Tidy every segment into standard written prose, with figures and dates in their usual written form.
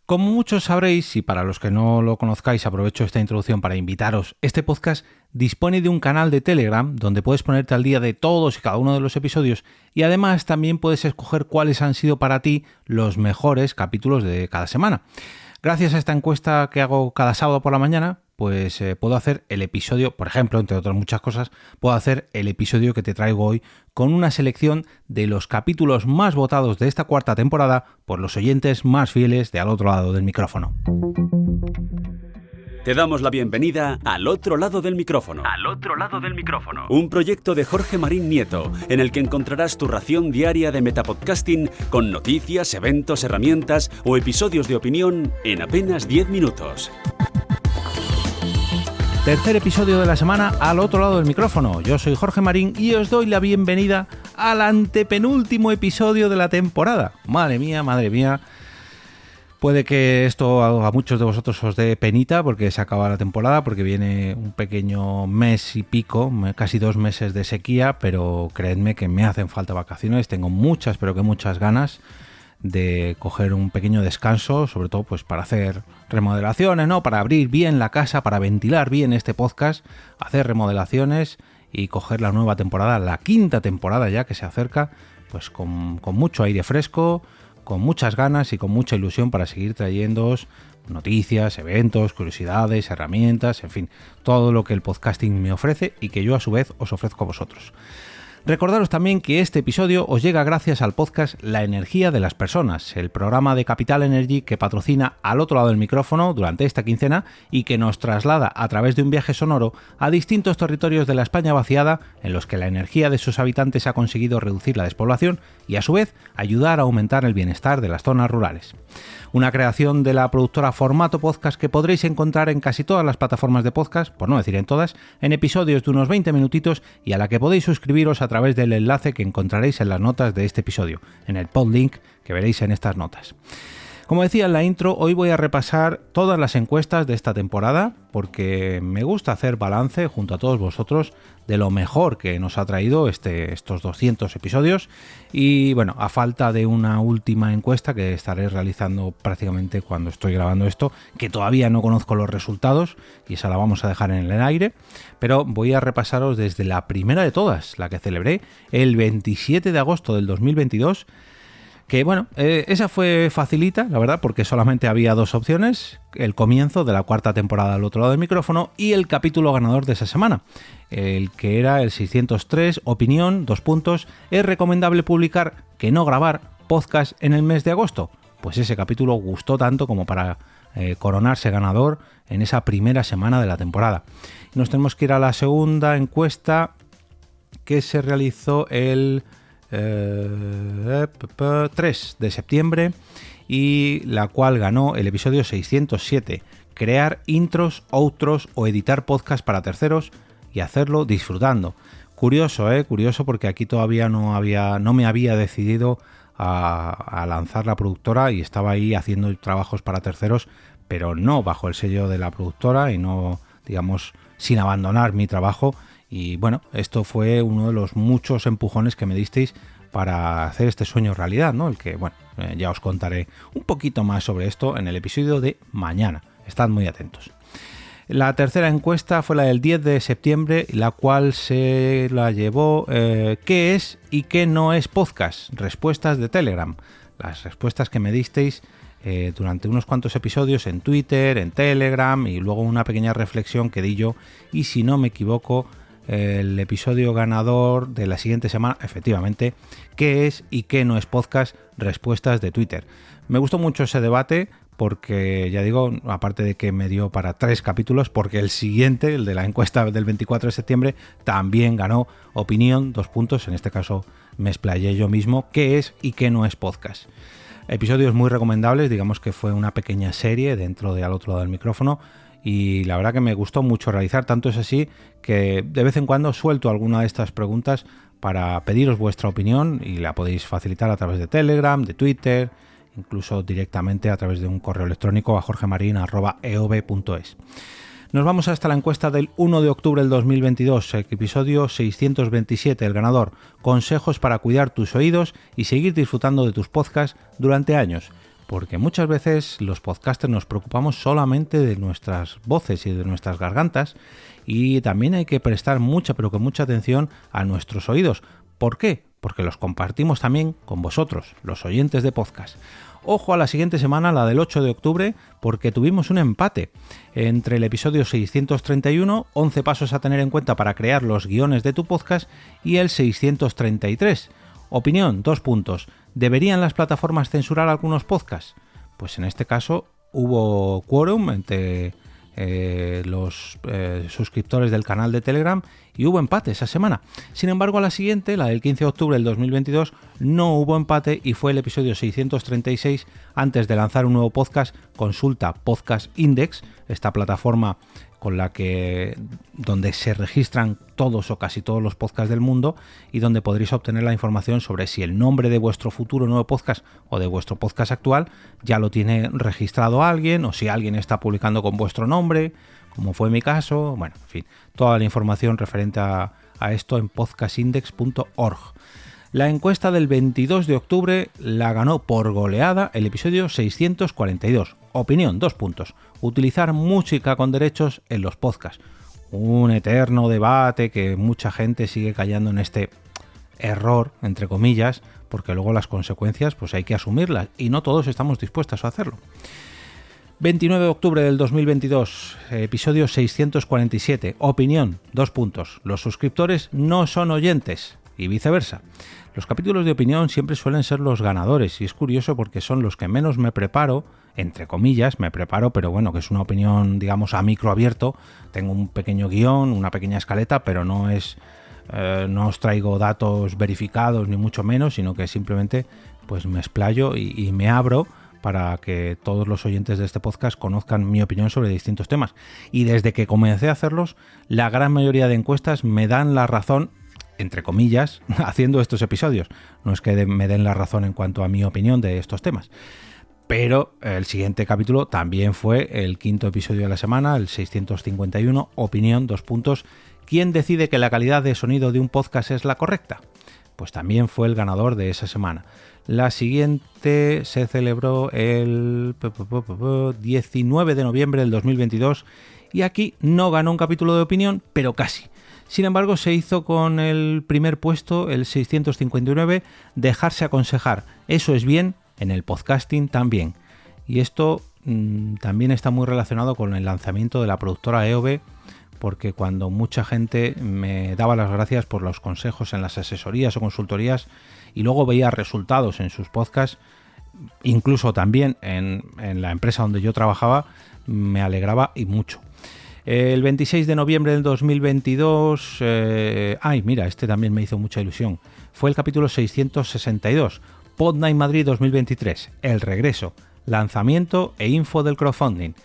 Como muchos sabréis, y para los que no lo conozcáis, aprovecho esta introducción para invitaros, este podcast dispone de un canal de Telegram donde puedes ponerte al día de todos y cada uno de los episodios y además también puedes escoger cuáles han sido para ti los mejores capítulos de cada semana. Gracias a esta encuesta que hago cada sábado por la mañana, pues puedo hacer el episodio, por ejemplo, entre otras muchas cosas, puedo hacer el episodio que te traigo hoy con una selección de los capítulos más votados de esta cuarta temporada por los oyentes más fieles de Al Otro Lado del Micrófono. Te damos la bienvenida Al Otro Lado del Micrófono. Al Otro Lado del Micrófono. Un proyecto de Jorge Marín Nieto, en el que encontrarás tu ración diaria de metapodcasting con noticias, eventos, herramientas o episodios de opinión en apenas 10 minutos. Tercer episodio de la semana Al Otro Lado del Micrófono. Yo soy Jorge Marín y os doy la bienvenida al antepenúltimo episodio de la temporada. Madre mía. Puede que esto a muchos de vosotros os dé penita porque se acaba la temporada, porque viene un pequeño mes y pico, casi 2 meses de sequía, pero creedme que me hacen falta vacaciones, tengo muchas, pero que muchas ganas de coger un pequeño descanso, sobre todo pues para hacer remodelaciones, ¿no? Para abrir bien la casa, para ventilar bien este podcast, hacer remodelaciones y coger la nueva temporada, la quinta temporada ya que se acerca, pues con mucho aire fresco, con muchas ganas y con mucha ilusión para seguir trayéndoos noticias, eventos, curiosidades, herramientas, en fin, todo lo que el podcasting me ofrece y que yo a su vez os ofrezco a vosotros. Recordaros también que este episodio os llega gracias al podcast La Energía de las Personas, el programa de Capital Energy que patrocina Al Otro Lado del Micrófono durante esta quincena y que nos traslada a través de un viaje sonoro a distintos territorios de la España vaciada en los que la energía de sus habitantes ha conseguido reducir la despoblación y a su vez ayudar a aumentar el bienestar de las zonas rurales. Una creación de la productora Formato Podcast que podréis encontrar en casi todas las plataformas de podcast, por no decir en todas, en episodios de unos 20 minutitos y a la que podéis suscribiros a través del enlace que encontraréis en las notas de este episodio, en el podlink que veréis en estas notas. Como decía en la intro, hoy voy a repasar todas las encuestas de esta temporada porque me gusta hacer balance junto a todos vosotros de lo mejor que nos ha traído estos 200 episodios y bueno, a falta de una última encuesta que estaré realizando prácticamente cuando estoy grabando esto, que todavía no conozco los resultados y esa la vamos a dejar en el aire, pero voy a repasaros desde la primera de todas, la que celebré el 27 de agosto del 2022, que bueno, esa fue facilita, la verdad, porque solamente había 2 opciones, el comienzo de la cuarta temporada Al Otro Lado del Micrófono y el capítulo ganador de esa semana, el que era el 603, opinión, 2 puntos, ¿es recomendable publicar que no grabar podcast en el mes de agosto? Pues ese capítulo gustó tanto como para coronarse ganador en esa primera semana de la temporada. Nos tenemos que ir a la segunda encuesta que se realizó el 3 de septiembre y la cual ganó el episodio 607, crear intros, outros o editar podcast para terceros y hacerlo disfrutando. Curioso porque aquí todavía no me había decidido a lanzar la productora y estaba ahí haciendo trabajos para terceros, pero no bajo el sello de la productora y no, digamos, sin abandonar mi trabajo. Y bueno, esto fue uno de los muchos empujones que me disteis para hacer este sueño realidad, ¿no? El que, bueno, ya os contaré un poquito más sobre esto en el episodio de mañana. Estad muy atentos. La tercera encuesta fue la del 10 de septiembre, la cual se la llevó ¿qué es y qué no es podcast? Respuestas de Telegram. Las respuestas que me disteis durante unos cuantos episodios en Twitter, en Telegram y luego una pequeña reflexión que di yo y si no me equivoco el episodio ganador de la siguiente semana, efectivamente, ¿qué es y qué no es podcast? Respuestas de Twitter. Me gustó mucho ese debate porque, ya digo, aparte de que me dio para 3 capítulos, porque el siguiente, el de la encuesta del 24 de septiembre, también ganó opinión, 2 puntos, en este caso me explayé yo mismo, ¿qué es y qué no es podcast? Episodios muy recomendables, digamos que fue una pequeña serie dentro de Al Otro Lado del Micrófono, y la verdad que me gustó mucho realizar, tanto es así que de vez en cuando suelto alguna de estas preguntas para pediros vuestra opinión y la podéis facilitar a través de Telegram, de Twitter, incluso directamente a través de un correo electrónico a jorgemarin@eov.es. Nos vamos hasta la encuesta del 1 de octubre del 2022, episodio 627, el ganador, consejos para cuidar tus oídos y seguir disfrutando de tus podcasts durante años. porque muchas veces los podcasters nos preocupamos solamente de nuestras voces y de nuestras gargantas, y también hay que prestar mucha, pero que mucha atención a nuestros oídos. ¿Por qué? Porque los compartimos también con vosotros, los oyentes de podcast. Ojo a la siguiente semana, la del 8 de octubre, porque tuvimos un empate entre el episodio 631, 11 pasos a tener en cuenta para crear los guiones de tu podcast, y el 633. Opinión, 2 puntos. ¿Deberían las plataformas censurar algunos podcasts? Pues en este caso hubo quórum entre los suscriptores del canal de Telegram y hubo empate esa semana. Sin embargo, a la siguiente, la del 15 de octubre del 2022, no hubo empate y fue el episodio 636. Antes de lanzar un nuevo podcast, consulta Podcast Index, esta plataforma con la que donde se registran todos o casi todos los podcasts del mundo y donde podréis obtener la información sobre si el nombre de vuestro futuro nuevo podcast o de vuestro podcast actual ya lo tiene registrado alguien, o si alguien está publicando con vuestro nombre, como fue mi caso. Bueno, en fin, toda la información referente a esto en podcastindex.org. La encuesta del 22 de octubre la ganó por goleada el episodio 642. Opinión, 2 puntos. Utilizar música con derechos en los podcasts. Un eterno debate que mucha gente sigue cayendo en este error, entre comillas, porque luego las consecuencias pues hay que asumirlas y no todos estamos dispuestos a hacerlo. 29 de octubre del 2022, episodio 647. Opinión, 2 puntos. Los suscriptores no son oyentes y viceversa. Los capítulos de opinión siempre suelen ser los ganadores y es curioso porque son los que menos me preparo, entre comillas, me preparo, pero bueno, que es una opinión, digamos, a micro abierto. Tengo un pequeño guión, una pequeña escaleta, pero no os traigo datos verificados ni mucho menos, sino que simplemente pues me explayo y me abro para que todos los oyentes de este podcast conozcan mi opinión sobre distintos temas. Y desde que comencé a hacerlos, la gran mayoría de encuestas me dan la razón, entre comillas, haciendo estos episodios. No es que me den la razón en cuanto a mi opinión de estos temas. Pero el siguiente capítulo también fue el 5º episodio de la semana, el 651, opinión, 2 puntos. ¿Quién decide que la calidad de sonido de un podcast es la correcta? Pues también fue el ganador de esa semana. La siguiente se celebró el 19 de noviembre del 2022 y aquí no ganó un capítulo de opinión, pero casi. Sin embargo, se hizo con el primer puesto, el 659, dejarse aconsejar. Eso es bien, en el podcasting también. Y esto también está muy relacionado con el lanzamiento de la productora EOB, porque cuando mucha gente me daba las gracias por los consejos en las asesorías o consultorías y luego veía resultados en sus podcasts, incluso también en la empresa donde yo trabajaba, me alegraba y mucho. El 26 de noviembre del 2022, mira, este también me hizo mucha ilusión. Fue el capítulo 662, Podnight Madrid 2023, el regreso, lanzamiento e info del crowdfunding.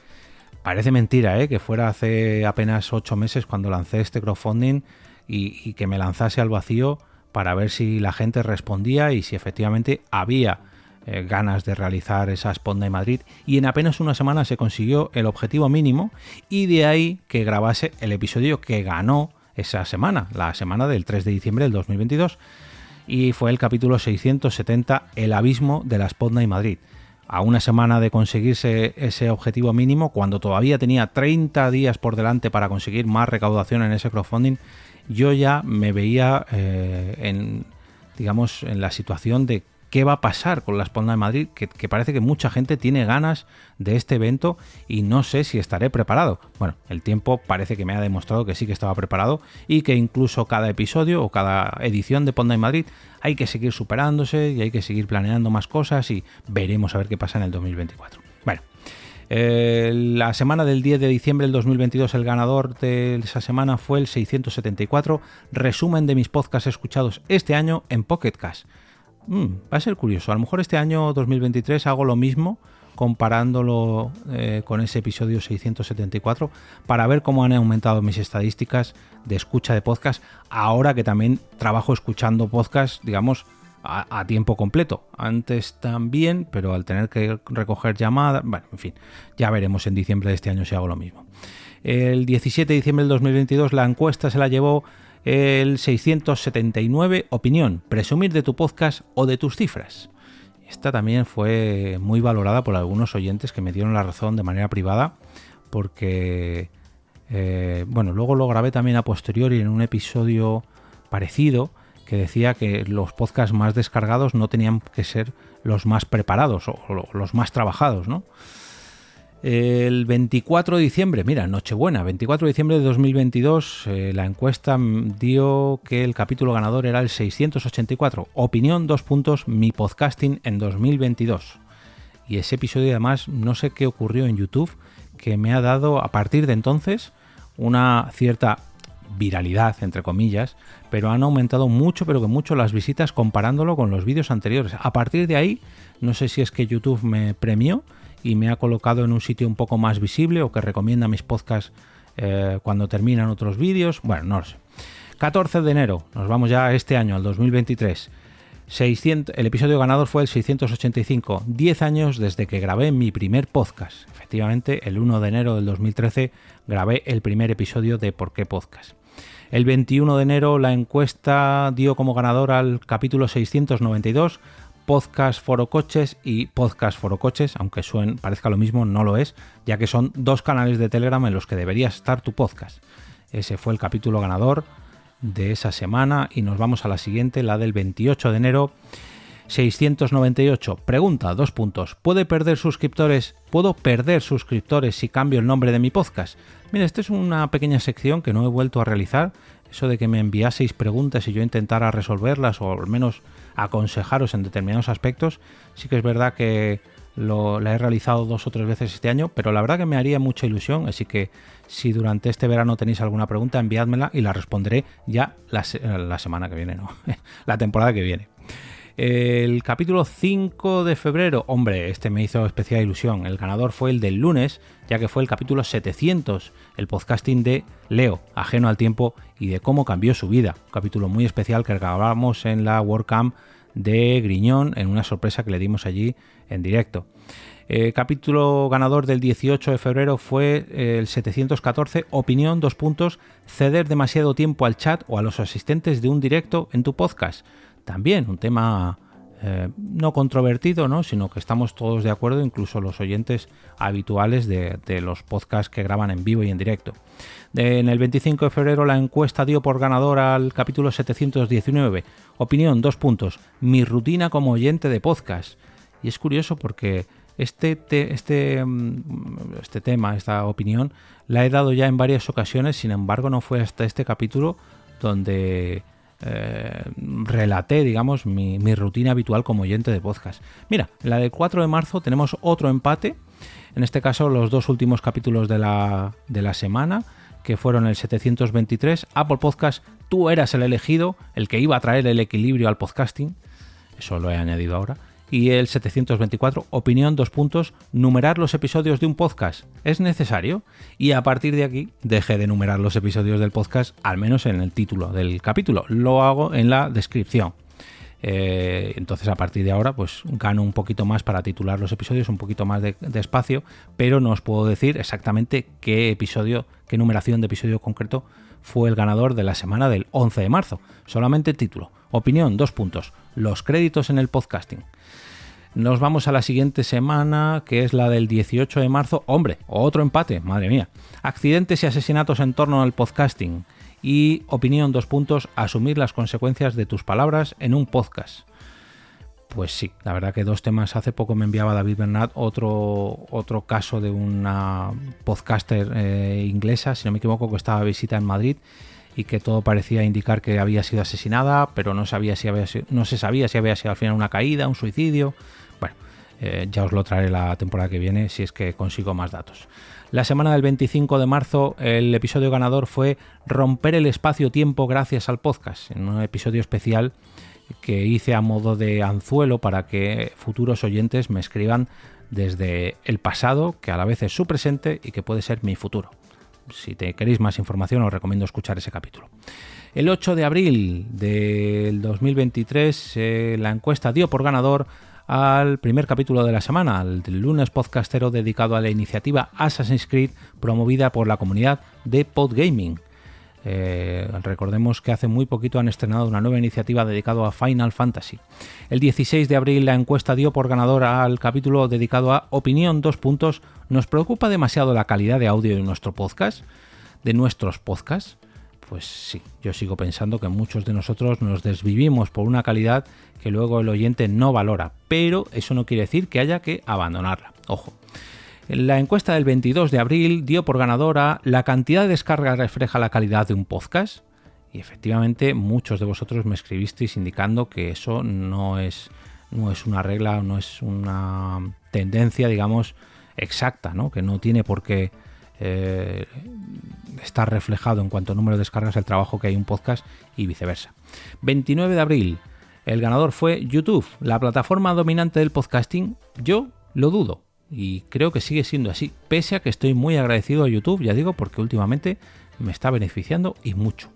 Parece mentira, que fuera hace apenas 8 meses cuando lancé este crowdfunding y que me lanzase al vacío para ver si la gente respondía y si efectivamente había ganas de realizar esa Podnight Madrid, y en apenas una semana se consiguió el objetivo mínimo y de ahí que grabase el episodio que ganó esa semana, la semana del 3 de diciembre del 2022, y fue el capítulo 670, el abismo de la Podnight Madrid. A una semana de conseguirse ese objetivo mínimo, cuando todavía tenía 30 días por delante para conseguir más recaudación en ese crowdfunding, yo ya me veía en la situación de qué va a pasar con la Podnight Madrid, que parece que mucha gente tiene ganas de este evento y no sé si estaré preparado. Bueno, el tiempo parece que me ha demostrado que sí que estaba preparado y que incluso cada episodio o cada edición de Podnight Madrid hay que seguir superándose y hay que seguir planeando más cosas y veremos a ver qué pasa en el 2024. Bueno, la semana del 10 de diciembre del 2022 el ganador de esa semana fue el 674, resumen de mis podcasts escuchados este año en Pocket Cast. Va a ser curioso, a lo mejor este año 2023 hago lo mismo comparándolo con ese episodio 674 para ver cómo han aumentado mis estadísticas de escucha de podcast ahora que también trabajo escuchando podcast, digamos, a tiempo completo. Antes también, pero al tener que recoger llamadas, bueno, en fin, ya veremos en diciembre de este año si hago lo mismo. El 17 de diciembre del 2022 la encuesta se la llevó el 679, opinión, presumir de tu podcast o de tus cifras. Esta también fue muy valorada por algunos oyentes que me dieron la razón de manera privada, porque luego lo grabé también a posteriori en un episodio parecido que decía que los podcasts más descargados no tenían que ser los más preparados o los más trabajados, ¿no? El 24 de diciembre, mira, Nochebuena, 24 de diciembre de 2022, la encuesta dio que el capítulo ganador era el 684, opinión, mi podcasting en 2022. Y ese episodio además, no sé qué ocurrió en YouTube, que me ha dado a partir de entonces una cierta viralidad, entre comillas, pero han aumentado mucho, pero que mucho, las visitas comparándolo con los vídeos anteriores. A partir de ahí, no sé si es que YouTube me premió y me ha colocado en un sitio un poco más visible o que recomienda mis podcasts cuando terminan otros vídeos. Bueno, no lo sé. 14 de enero, nos vamos ya este año, al 2023. El episodio ganador fue el 685, 10 años desde que grabé mi primer podcast. Efectivamente, el 1 de enero del 2013 grabé el primer episodio de ¿Por qué podcast? El 21 de enero la encuesta dio como ganador al capítulo 692, Podcast Foro Coches y Podcast Foro Coches, aunque parezca lo mismo, no lo es, ya que son dos canales de Telegram en los que debería estar tu podcast. Ese fue el capítulo ganador de esa semana y nos vamos a la siguiente, la del 28 de enero, 698. Pregunta, ¿puedo perder suscriptores si cambio el nombre de mi podcast? Mira, esta es una pequeña sección que no he vuelto a realizar, eso de que me enviaseis preguntas y yo intentara resolverlas o al menos aconsejaros en determinados aspectos. Sí que es verdad que la he realizado 2 o 3 veces este año, pero la verdad que me haría mucha ilusión, así que si durante este verano tenéis alguna pregunta, enviádmela y la responderé ya la semana que viene, no, la temporada que viene. El capítulo 5 de febrero, hombre, este me hizo especial ilusión. El ganador fue el del lunes, ya que fue el capítulo 700, el podcasting de Leo, ajeno al tiempo y de cómo cambió su vida. Un capítulo muy especial que grabamos en la WordCamp de Griñón, en una sorpresa que le dimos allí en directo. El capítulo ganador del 18 de febrero fue el 714, opinión, ceder demasiado tiempo al chat o a los asistentes de un directo en tu podcast. También un tema no controvertido, ¿no? Sino que estamos todos de acuerdo, incluso los oyentes habituales de los podcasts que graban en vivo y en directo. En el 25 de febrero la encuesta dio por ganador al capítulo 719, opinión, mi rutina como oyente de podcast. Y es curioso porque este tema, esta opinión, la he dado ya en varias ocasiones, sin embargo no fue hasta este capítulo donde relaté, digamos, mi rutina habitual como oyente de podcast. Mira, en la del 4 de marzo tenemos otro empate, en este caso los 2 últimos capítulos de la semana, que fueron el 723, Apple Podcast, tú eras el elegido, el que iba a traer el equilibrio al podcasting, eso lo he añadido ahora, y el 724, opinión, numerar los episodios de un podcast, ¿es necesario? Y a partir de aquí dejé de numerar los episodios del podcast, al menos en el título del capítulo, lo hago en la descripción. Entonces a partir de ahora pues gano un poquito más para titular los episodios, un poquito más de espacio, pero no os puedo decir exactamente qué numeración de episodio concreto fue el ganador de la semana del 11 de marzo, solamente el título, opinión, los créditos en el podcasting. Nos vamos a la siguiente semana, que es la del 18 de marzo. Hombre, otro empate, madre mía. Accidentes y asesinatos en torno al podcasting. Y opinión, asumir las consecuencias de tus palabras en un podcast. Pues sí, la verdad que 2 temas. Hace poco me enviaba David Bernat otro caso de una podcaster inglesa, si no me equivoco, que estaba de visita en Madrid y que todo parecía indicar que había sido asesinada, pero no se sabía si había sido al final una caída, un suicidio. Bueno, ya os lo traeré la temporada que viene si es que consigo más datos. La semana del 25 de marzo el episodio ganador fue romper el espacio-tiempo gracias al podcast, en un episodio especial que hice a modo de anzuelo para que futuros oyentes me escriban desde el pasado, que a la vez es su presente y que puede ser mi futuro. Si queréis más información os recomiendo escuchar ese capítulo. El 8 de abril del 2023 la encuesta dio por ganador al primer capítulo de la semana, al del lunes podcastero dedicado a la iniciativa Assassin's Creed promovida por la comunidad de Podgaming. Recordemos que hace muy poquito han estrenado una nueva iniciativa dedicada a Final Fantasy. El 16 de abril la encuesta dio por ganador al capítulo dedicado a Opinión : ¿Nos preocupa demasiado la calidad de audio de nuestros podcasts? Pues sí, yo sigo pensando que muchos de nosotros nos desvivimos por una calidad que luego el oyente no valora, pero eso no quiere decir que haya que abandonarla. Ojo. La encuesta del 22 de abril dio por ganadora la cantidad de descargas refleja la calidad de un podcast, y efectivamente muchos de vosotros me escribisteis indicando que eso no es una regla, no es una tendencia, digamos, exacta, ¿no? Que no tiene por qué estar reflejado en cuanto a número de descargas el trabajo que hay en un podcast y viceversa. 29 de abril, el ganador fue YouTube, la plataforma dominante del podcasting. Yo lo dudo. Y creo que sigue siendo así, pese a que estoy muy agradecido a YouTube, ya digo, porque últimamente me está beneficiando y mucho.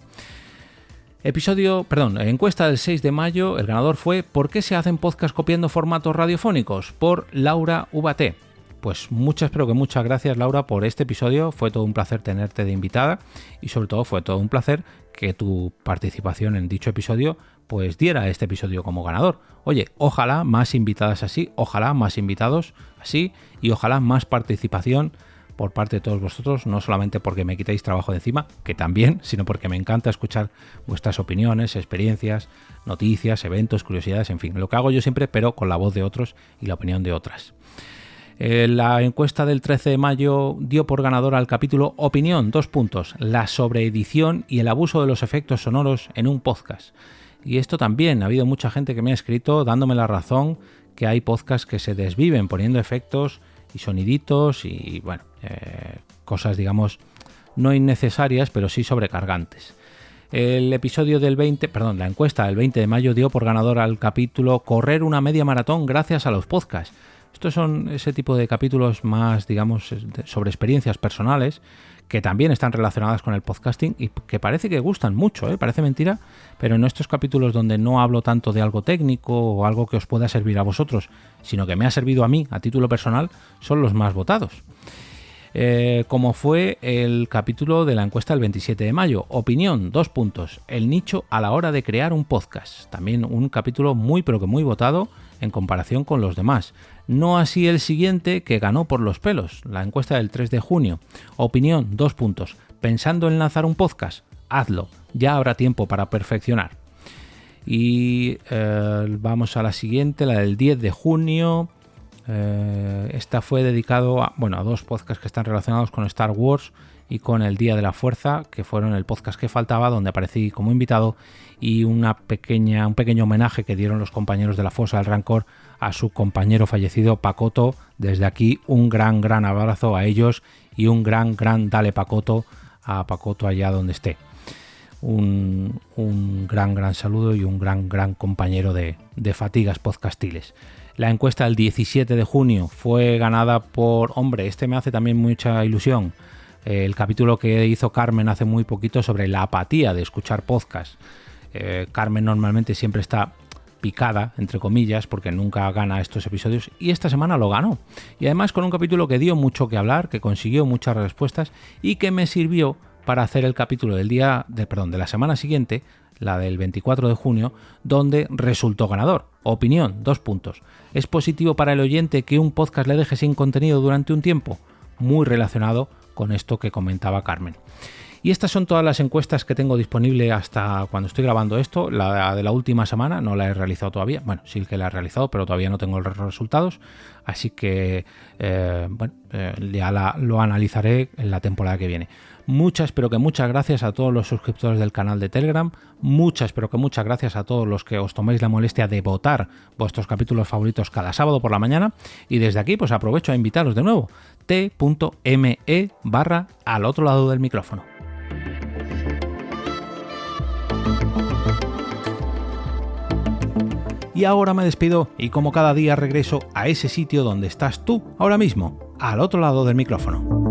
Encuesta del 6 de mayo, el ganador fue ¿por qué se hacen podcasts copiando formatos radiofónicos? Por Laura Ubaté. Pues muchas gracias, Laura, por este episodio. Fue todo un placer tenerte de invitada y sobre todo fue todo un placer que tu participación en dicho episodio pues diera este episodio como ganador. Oye, ojalá más invitadas así, ojalá más invitados así y ojalá más participación por parte de todos vosotros, no solamente porque me quitéis trabajo de encima, que también, sino porque me encanta escuchar vuestras opiniones, experiencias, noticias, eventos, curiosidades, en fin, lo que hago yo siempre, pero con la voz de otros y la opinión de otras. La encuesta del 13 de mayo dio por ganador al capítulo Opinión : la sobreedición y el abuso de los efectos sonoros en un podcast. Y esto también, ha habido mucha gente que me ha escrito dándome la razón que hay podcasts que se desviven poniendo efectos y soniditos y bueno, cosas digamos no innecesarias pero sí sobrecargantes. La encuesta del 20 de mayo dio por ganador al capítulo Correr una media maratón gracias a los podcasts. Estos son ese tipo de capítulos más, digamos, sobre experiencias personales que también están relacionadas con el podcasting y que parece que gustan mucho, parece mentira, pero en estos capítulos donde no hablo tanto de algo técnico o algo que os pueda servir a vosotros, sino que me ha servido a mí a título personal, son los más votados. Como fue el capítulo de la encuesta del 27 de mayo, Opinión : el nicho a la hora de crear un podcast. También un capítulo muy pero que muy votado en comparación con los demás. No así el siguiente, que ganó por los pelos, la encuesta del 3 de junio. Opinión : ¿pensando en lanzar un podcast? Hazlo, ya habrá tiempo para perfeccionar. Y vamos a la siguiente, la del 10 de junio. Esta fue dedicado a dos podcasts que están relacionados con Star Wars y con el Día de la Fuerza, que fueron el podcast que faltaba, donde aparecí como invitado, y un pequeño homenaje que dieron los compañeros de la Fosa del Rancor a su compañero fallecido Pacoto. Desde aquí un gran abrazo a ellos y un gran dale Pacoto a Pacoto allá donde esté. Un gran saludo y un gran compañero de fatigas podcastiles. La encuesta del 17 de junio fue ganada por... este me hace también mucha ilusión. El capítulo que hizo Carmen hace muy poquito sobre la apatía de escuchar podcast. Carmen normalmente siempre está picada, entre comillas, porque nunca gana estos episodios, y esta semana lo ganó. Y además con un capítulo que dio mucho que hablar, que consiguió muchas respuestas y que me sirvió para hacer el capítulo de la semana siguiente, la del 24 de junio, donde resultó ganador. Opinión : ¿es positivo para el oyente que un podcast le deje sin contenido durante un tiempo? Muy relacionado con esto que comentaba Carmen. Y estas son todas las encuestas que tengo disponible hasta cuando estoy grabando esto. La de la última semana no la he realizado todavía. Bueno, sí que la he realizado, pero todavía no tengo los resultados. Así que ya lo analizaré en la temporada que viene. Muchas gracias a todos los suscriptores del canal de Telegram. Muchas gracias a todos los que os tomáis la molestia de votar vuestros capítulos favoritos cada sábado por la mañana. Y desde aquí pues aprovecho a invitaros de nuevo. t.me/al otro lado del micrófono. Y ahora me despido y como cada día regreso a ese sitio donde estás tú ahora mismo, al otro lado del micrófono.